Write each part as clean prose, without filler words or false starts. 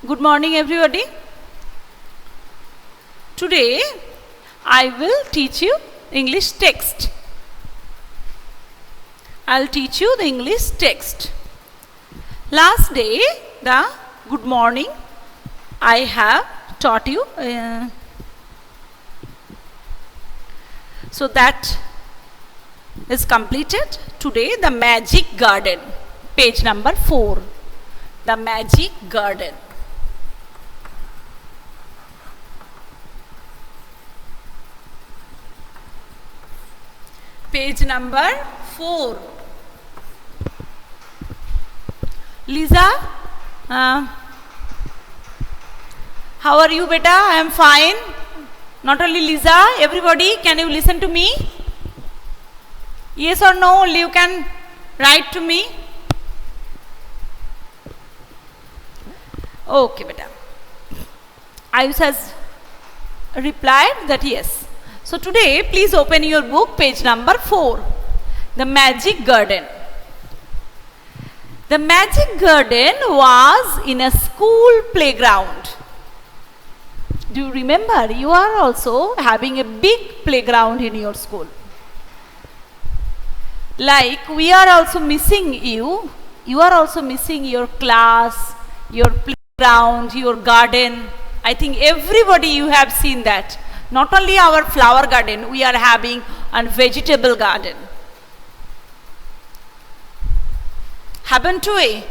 Good morning, everybody. Today, I will teach you English text. I'll teach you the English text. Last day, the good morning, I have taught you. So that is completed. Today, the magic garden, page number 4. The magic garden. Page number 4. Lisa, how are you, beta? I am fine. Not only Lisa, everybody, can you listen to me? Yes or no? Only you can write to me. Okay, beta. Ayush has replied that yes. So today, please open your book, page number 4, The Magic Garden. The Magic Garden was in a school playground. Do you remember? You are also having a big playground in your school. Like we are also missing you. You are also missing your class, your playground, your garden. I think everybody you have seen that. Not only our flower garden, we are having a vegetable garden. Haven't we?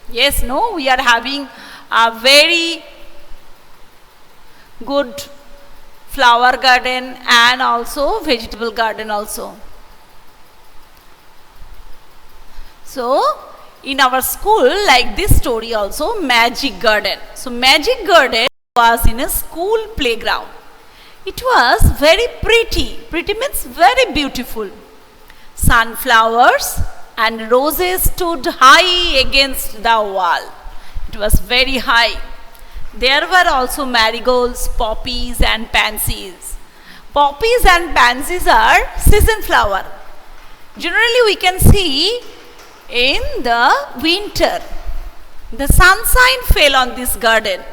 Yes, no, we are having a very good flower garden and also vegetable garden also. So, in our school, like this story also, Magic Garden. So, Magic Garden was in a school playground. It was very pretty. Pretty means very beautiful. Sunflowers and roses stood high against the wall. It was very high. There were also marigolds, poppies and pansies. Poppies and pansies are season flower. Generally we can see in the winter. The sunshine fell on this garden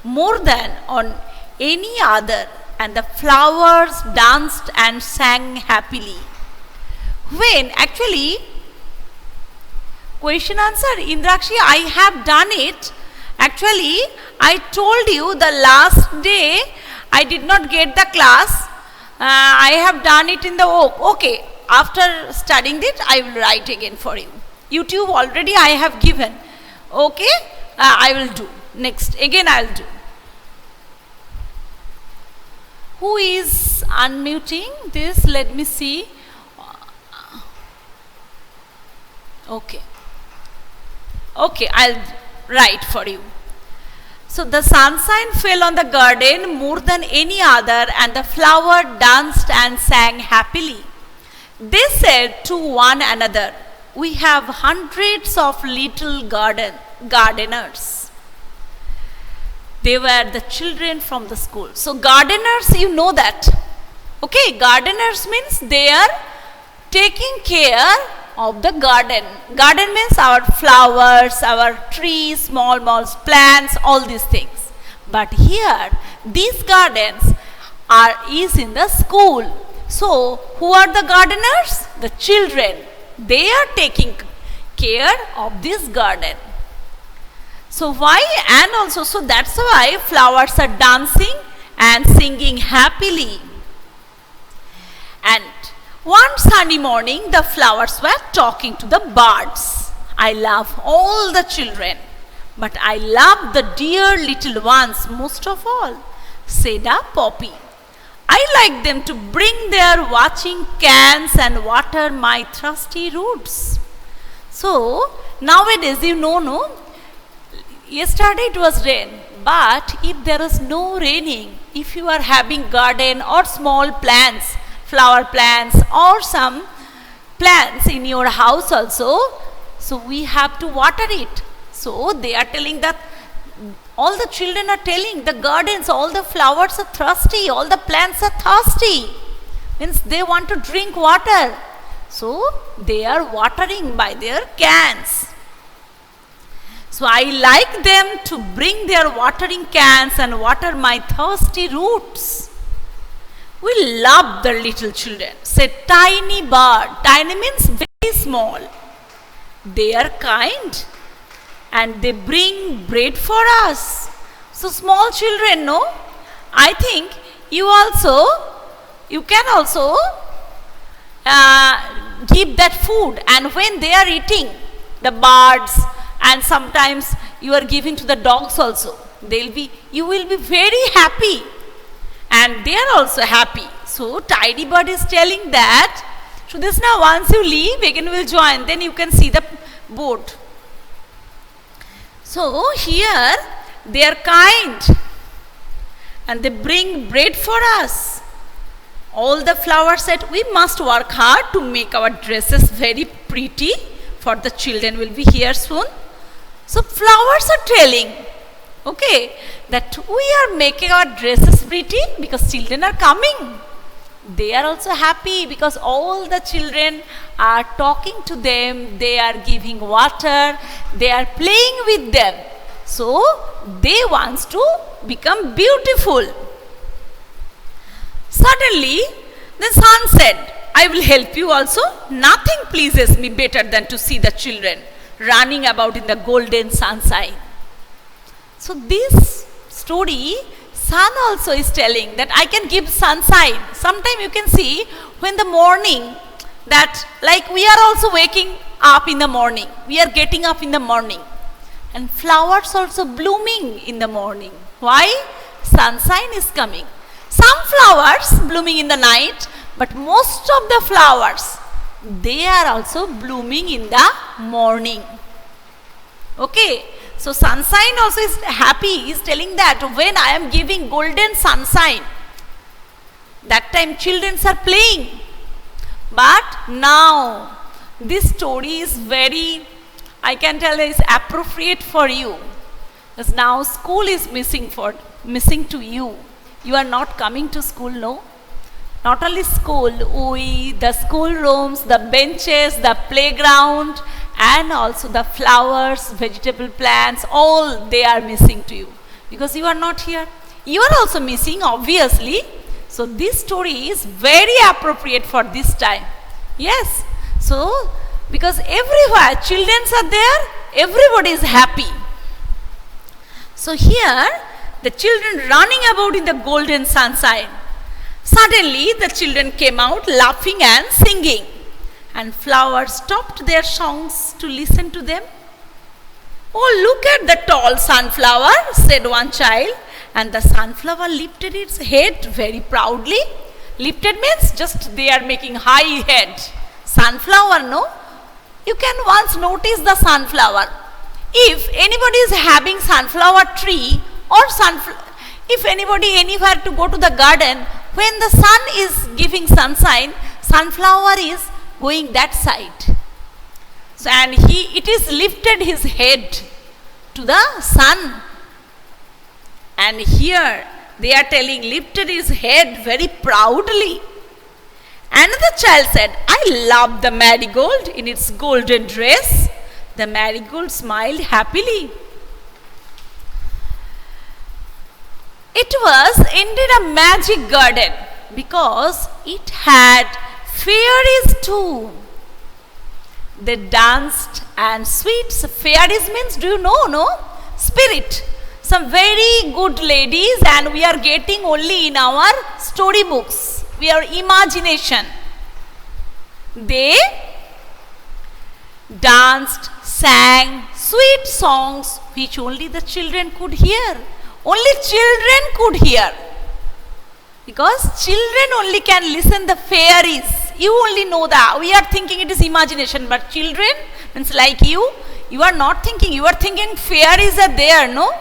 more than on any other, and the flowers danced and sang happily. When actually, question answer, Indrakshi, I have done it. Actually, I told you the last day I did not get the class. I have done it in the okay. After studying it, I will write again for you. YouTube already I have given. Okay, I will do. Next, again I will do. Who is unmuting this? Let me see. Okay. Okay, I'll write for you. So the sunshine fell on the garden more than any other, and the flower danced and sang happily. They said to one another, "We have hundreds of little gardeners." They were the children from the school. So gardeners, you know that. Okay, gardeners means they are taking care of the garden. Garden means our flowers, our trees, small plants, all these things. But here, these gardens is in the school. So, who are the gardeners? The children. They are taking care of this garden. So why? And also, so that's why flowers are dancing and singing happily. And one sunny morning, the flowers were talking to the birds. I love all the children, but I love the dear little ones most of all, said a poppy. I like them to bring their watching cans and water my thirsty roots. So, nowadays, you know, no? Yesterday it was rain, but if there is no raining, if you are having garden or small plants, flower plants or some plants in your house also, so we have to water it. So they are telling that, all the children are telling the gardens, all the flowers are thirsty, all the plants are thirsty. Means they want to drink water. So they are watering by their cans. So I like them to bring their watering cans and water my thirsty roots. We love the little children. Say tiny bird. Tiny means very small. They are kind and they bring bread for us. So small children, no? I think you can also give that food, and when they are eating the birds, and sometimes you are giving to the dogs also, you will be very happy, and they are also happy. So tidy bird is telling that, so this now once you leave, again will join, then you can see the boat. So here they are kind and they bring bread for us. All the flowers said, we must work hard to make our dresses very pretty, for the children will be here soon. So flowers are telling, okay, that we are making our dresses pretty because children are coming. They are also happy because all the children are talking to them, they are giving water, they are playing with them. So they want to become beautiful. Suddenly the sun said, I will help you also. Nothing pleases me better than to see the children running about in the golden sunshine. So this story, sun also is telling that I can give sunshine. Sometimes you can see when the morning, that like we are also waking up in the morning. We are getting up in the morning. And flowers also blooming in the morning. Why? Sunshine is coming. Some flowers blooming in the night, but most of the flowers, they are also blooming in the morning. Okay. So sunshine also is happy, is telling that when I am giving golden sunshine, that time children are playing. But now this story is very, I can tell is appropriate for you. Because now school is missing to you. You are not coming to school, no? Not only school, the school rooms, the benches, the playground, and also the flowers, vegetable plants, all they are missing to you. Because you are not here. You are also missing, obviously. So this story is very appropriate for this time. Yes. So, because everywhere children are there, everybody is happy. So here, the children running about in the golden sunshine. Suddenly, the children came out laughing and singing. And flowers stopped their songs to listen to them. Oh, look at the tall sunflower, said one child. And the sunflower lifted its head very proudly. Lifted means just they are making high head. Sunflower, no? You can once notice the sunflower. If anybody is having sunflower tree or if anybody anywhere to go to the garden, when the sun is giving sunshine, sunflower is going that side. So, and it is lifted his head to the sun. And here they are telling, lifted his head very proudly. Another child said, I love the marigold in its golden dress. The marigold smiled happily. It was indeed a magic garden because it had fairies too. They danced and sweets. Fairies means, do you know, no? Spirit. Some very good ladies, and we are getting only in our storybooks. We are imagination. They danced, sang sweet songs which only the children could hear. Only children could hear. Because children only can listen the fairies. You only know that. We are thinking it is imagination, but children means like you are not thinking. You are thinking fairies are there, no?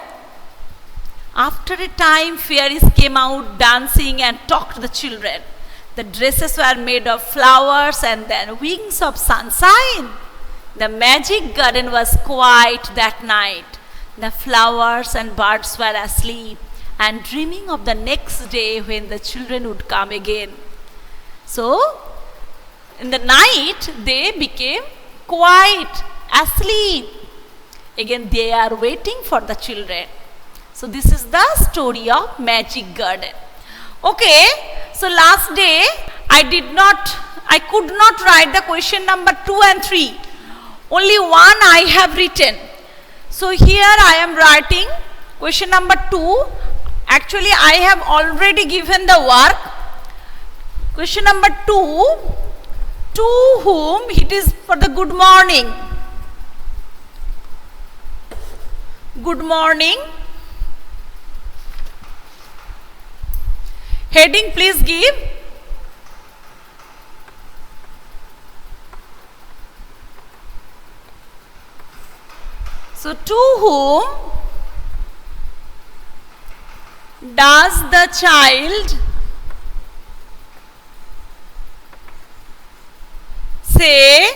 After a time, fairies came out dancing and talked to the children. The dresses were made of flowers and then wings of sunshine. The magic garden was quiet that night. The flowers and birds were asleep and dreaming of the next day when the children would come again. So, in the night, they became quiet, asleep. Again, they are waiting for the children. So this is the story of Magic Garden. Okay, so last day I could not write the question number 2 and 3. Only one I have written. So here I am writing question number 2. Actually, I have already given the work. Question number 2, to whom it is for the good morning. Good morning. Heading please give. So, to whom does the child say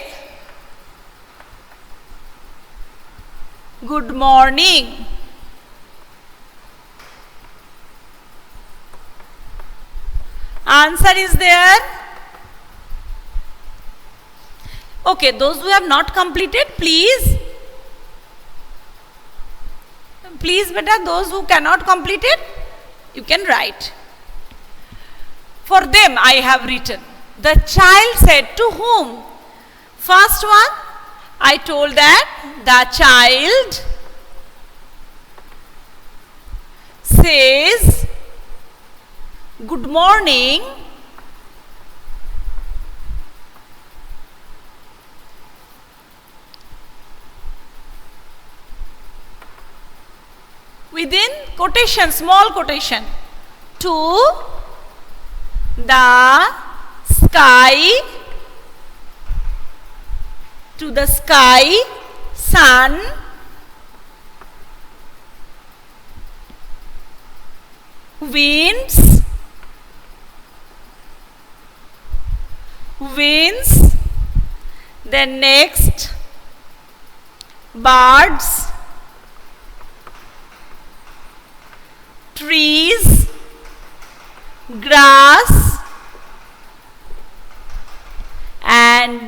good morning? Answer is there. Okay, those who have not completed, please beta, those who cannot complete it, you can write. For them I have written. The child said to whom? First one, I told that the child says good morning within quotation, small quotation, to the sky, sun, winds, then next birds, trees, grass and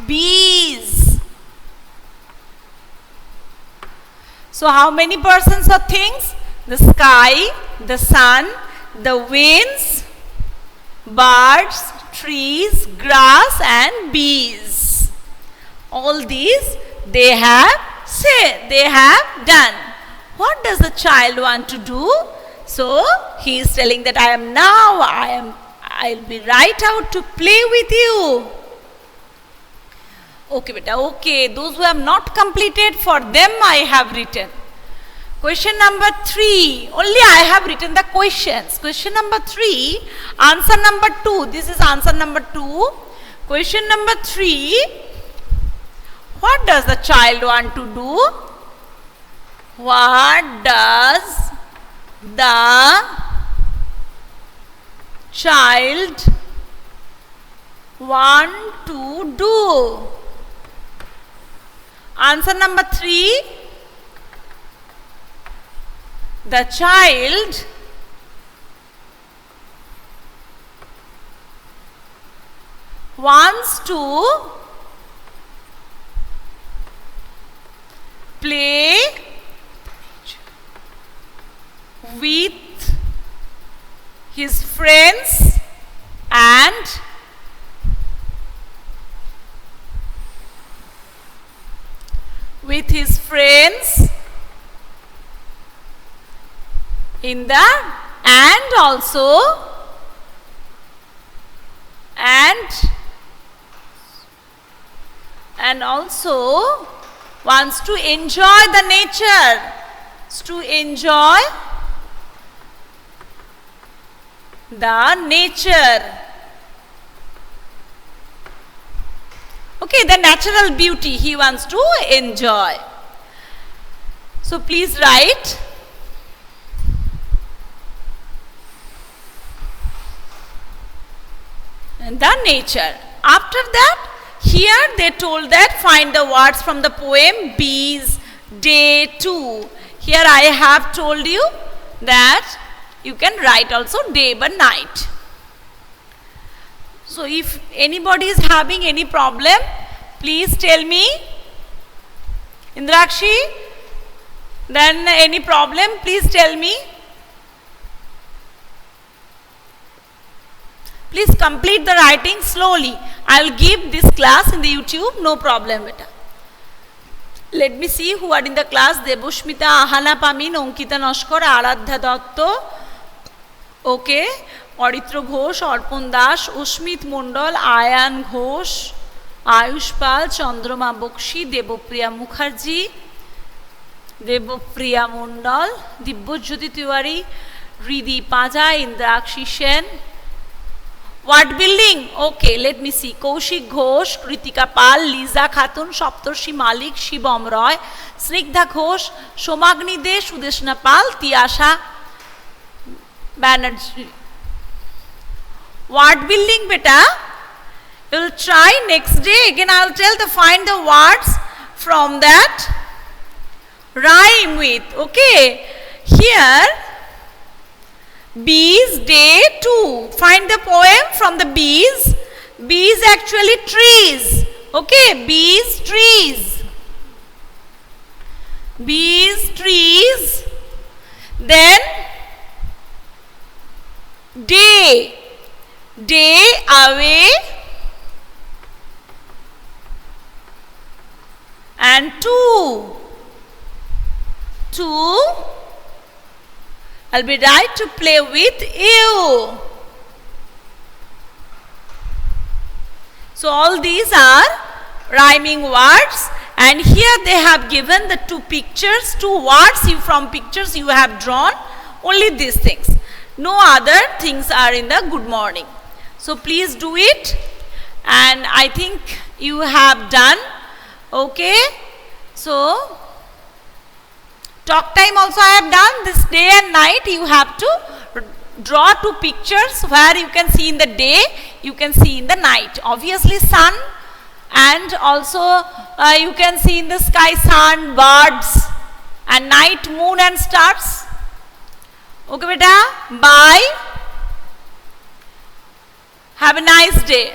bees. So how many persons or things? The sky, the sun, the winds, birds, trees, grass and bees. All these they have said, they have done. What does the child want to do? So he is telling that I'll be right out to play with you. Okay beta, okay, those who have not completed, for them I have written. Question number 3, only I have written the questions. Question number 3, answer number 2, this is answer number 2. Question number 3, what does the child want to do? What does the child want to do? Answer number 3, the child wants to play with his friends and in the and also wants to enjoy the nature, to enjoy the nature. Okay, the natural beauty he wants to enjoy. So please write. And the nature. After that, here they told that find the words from the poem Bees Day 2. Here I have told you that you can write also day but night. So if anybody is having any problem, please tell me. Indrakshi, Then any problem, please tell me. Please complete the writing slowly. I will give this class in the YouTube, no problem beta. Let me see who are in the class. Deboshmita, Ahana Pamin, Onkita Noshkar, Aradhya Datto. Okay. Aritro Ghosh, Arpon Das, Ushmit Mondal, Ayan Ghosh, Ayush Pal, Chandrama Bokshi, Debopriya Mukherjee, Debopriya Mondal, Dibbojyoti Tiwari, Riddhi Paja, Indrakshi Sen. What building? Okay, let me see. Kaushik Ghosh, Kritika Pal, Liza Khatun, Shaptorshi Malik, Shivam Roy, Snigdha Ghosh, Somagni De, Sudeshna Pal, Tiyasha Banerjee. What building beta? You will try next day. Again I will tell to find the words from that. Rhyme with. Okay. Here. Bees day 2. Find the poem from the bees. Bees actually trees. Okay. Bees trees. Bees trees. Then day. Day away and 2. I'll be right to play with you. So all these are rhyming words, and here they have given the 2 pictures, 2 words from pictures you have drawn, only these things. No other things are in the good morning. So please do it, and I think you have done. Okay. So talk time also I have done. This day and night you have to draw 2 pictures where you can see in the day, you can see in the night. Obviously sun, and also you can see in the sky sun, birds, and night moon and stars. Okay beta, bye. Have a nice day.